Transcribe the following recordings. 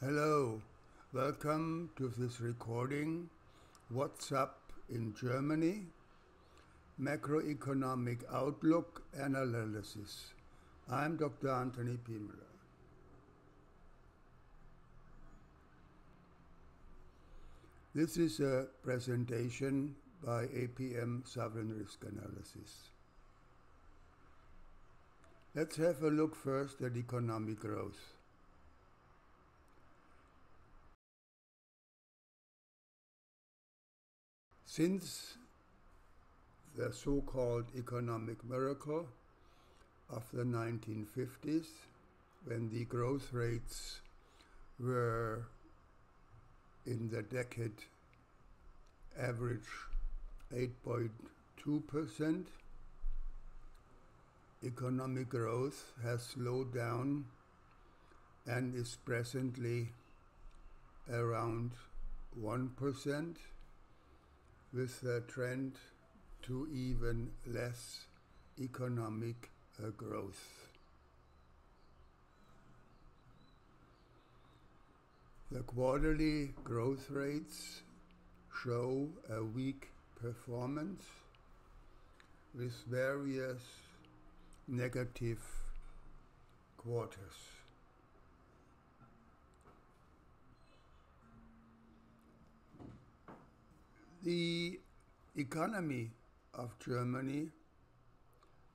Hello, welcome to this recording, What's Up in Germany? Macroeconomic Outlook and Analysis. I'm Dr. Anthony Piemler. This is a presentation by APM Sovereign Risk Analysis. Let's have a look first at economic growth. Since the so-called economic miracle of the 1950s, when the growth rates were in the decade average 8.2%, economic growth has slowed down and is presently around 1%, with a trend to even less economic growth. The quarterly growth rates show a weak performance with various negative quarters. The economy of Germany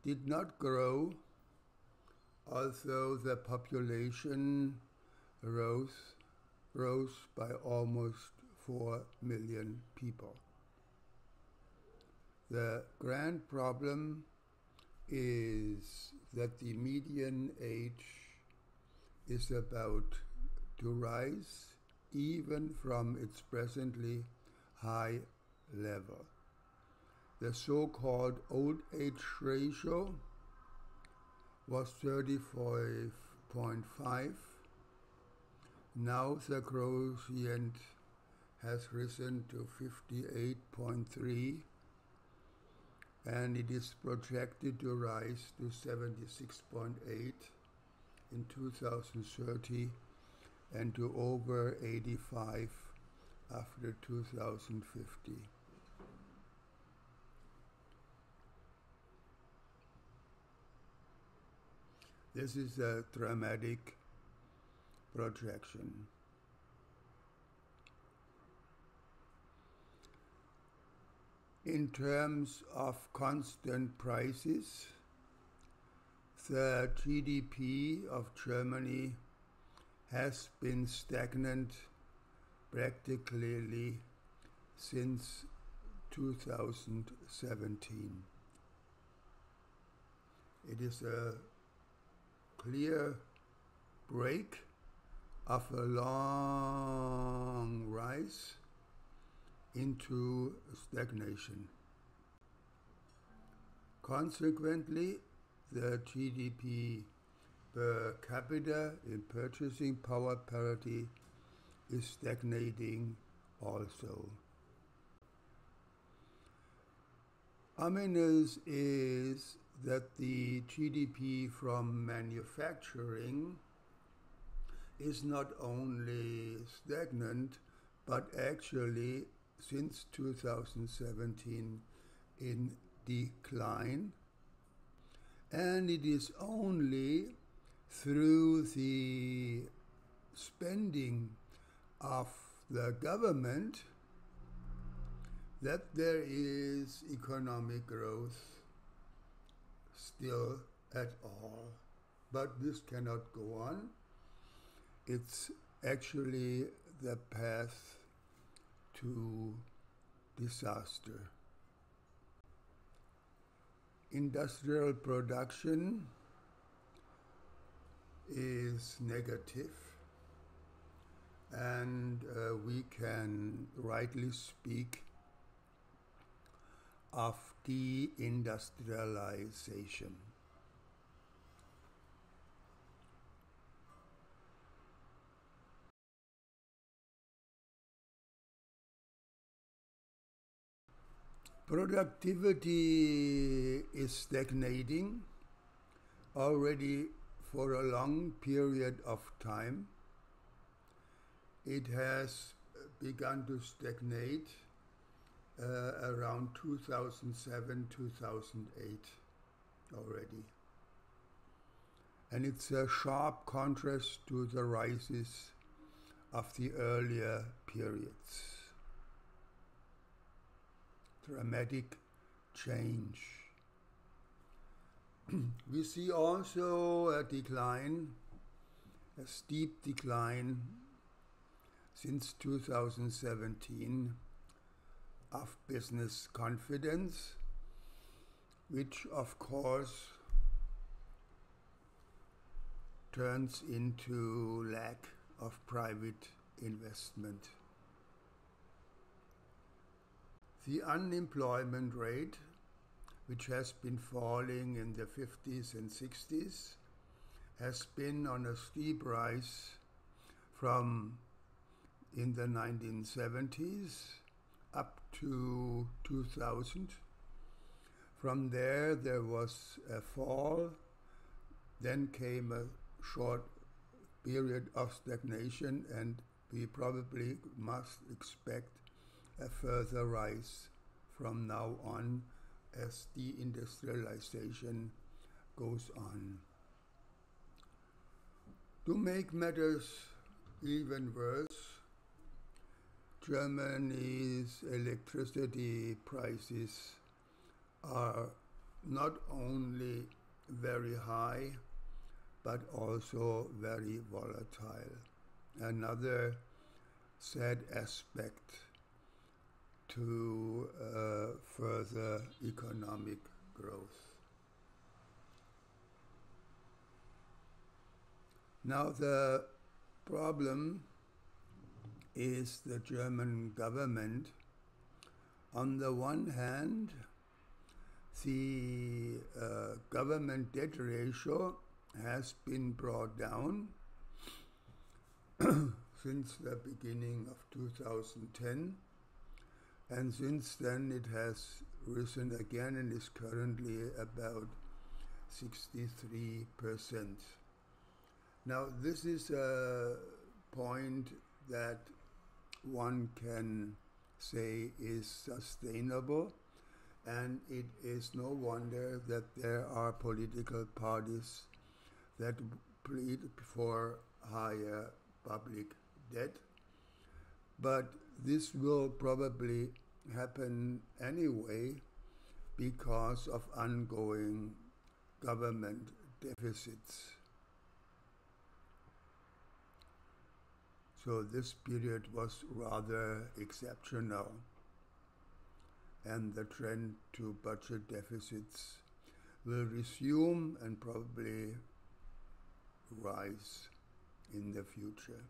did not grow, although the population rose by almost 4 million people. The grand problem is that the median age is about to rise, even from its presently high level. The so-called old age ratio was 35.5. Now the quotient has risen to 58.3, and it is projected to rise to 76.8 in 2030 and to over 85 after 2050. This is a dramatic projection. In terms of constant prices, the GDP of Germany has been stagnant practically since 2017. It is a clear break of a long rise into stagnation. Consequently, the GDP per capita in purchasing power parity is stagnating also. Ominous is that the GDP from manufacturing is not only stagnant, but actually since 2017 in decline. And it is only through the spending of the government that there is economic growth still at all. But this cannot go on. It's actually the path to disaster. Industrial production is negative, and we can rightly speak of deindustrialization. Productivity is stagnating already for a long period of time, it has begun to stagnate around 2007, 2008 already. And it's a sharp contrast to the rises of the earlier periods. Dramatic change. We see also a decline, a steep decline since 2017 of business confidence, which of course turns into lack of private investment. The unemployment rate, which has been falling in the 50s and 60s, has been on a steep rise from in the 1970s up to 2000. From there was a fall, then came a short period of stagnation, and we probably must expect a further rise from now on as deindustrialization goes on. To make matters even worse, Germany's electricity prices are not only very high, but also very volatile. Another sad aspect to further economic growth. Now the problem is the German government. On the one hand, the government debt ratio has been brought down since the beginning of 2010, and since then it has risen again and is currently about 63%. Now this is a point that one can say is sustainable, and it is no wonder that there are political parties that plead for higher public debt. But this will probably happen anyway because of ongoing government deficits. So this period was rather exceptional, and the trend to budget deficits will resume and probably rise in the future.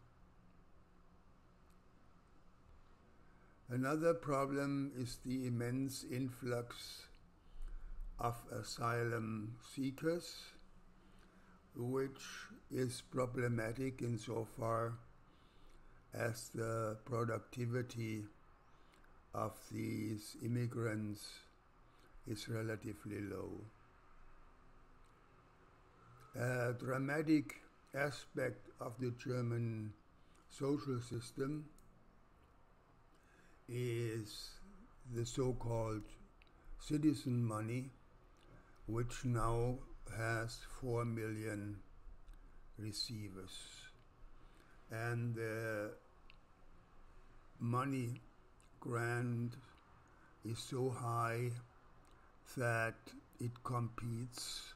Another problem is the immense influx of asylum seekers, which is problematic insofar as the productivity of these immigrants is relatively low. A dramatic aspect of the German social system is the so-called citizen money, which now has 4 million receivers. And the money grant is so high that it competes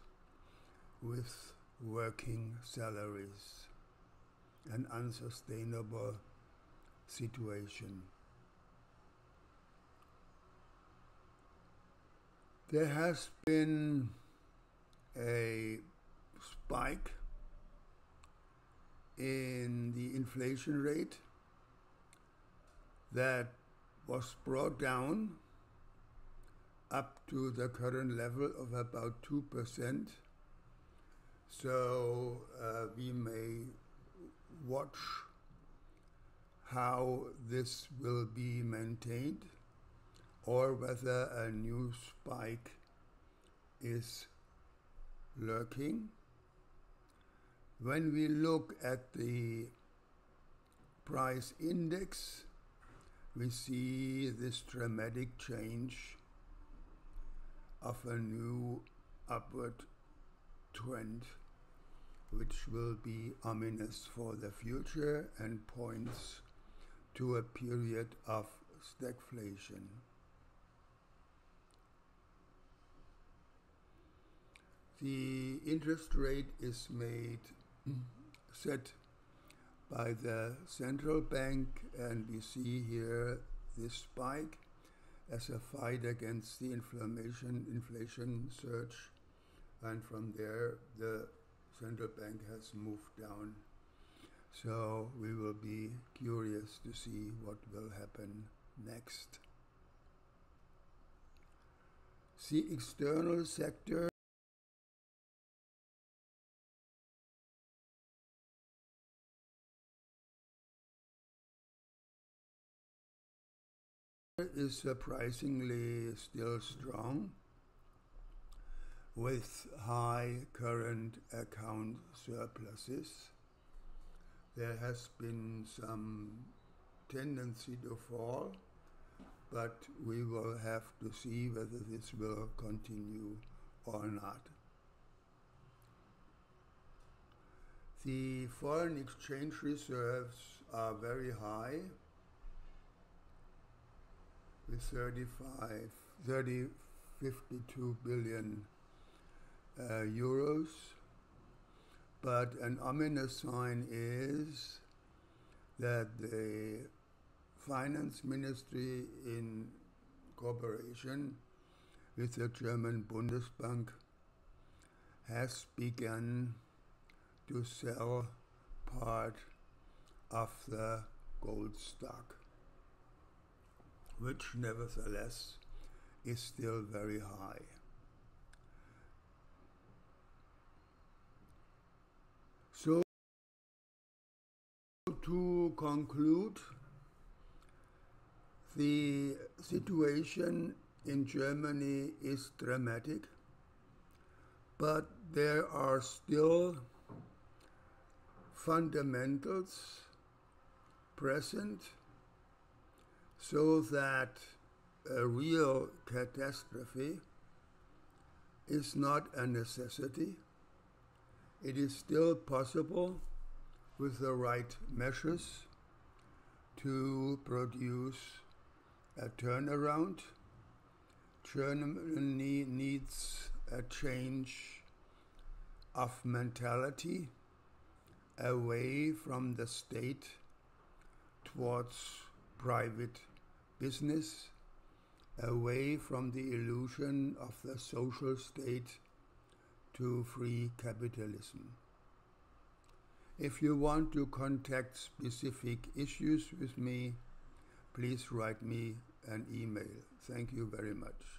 with working salaries, an unsustainable situation. There has been a spike in the inflation rate that was brought down up to the current level of about 2%. So we may watch how this will be maintained, or whether a new spike is lurking. When we look at the price index, we see this dramatic change of a new upward trend, which will be ominous for the future and points to a period of stagflation. The interest rate is set by the central bank, and we see here this spike as a fight against the inflation surge, and from there the central bank has moved down. So we will be curious to see what will happen next. The external sector is surprisingly still strong, with high current account surpluses. There has been some tendency to fall, but we will have to see whether this will continue or not. The foreign exchange reserves are very high, with 52 billion euros. But an ominous sign is that the finance ministry, in cooperation with the German Bundesbank, has begun to sell part of the gold stock, which nevertheless is still very high. So, to conclude, the situation in Germany is dramatic, but there are still fundamentals present so that a real catastrophe is not a necessity. It is still possible, with the right measures, to produce a turnaround. Germany needs a change of mentality away from the state towards private business, away from the illusion of the social state to free capitalism. If you want to contact specific issues with me, please write me an email. Thank you very much.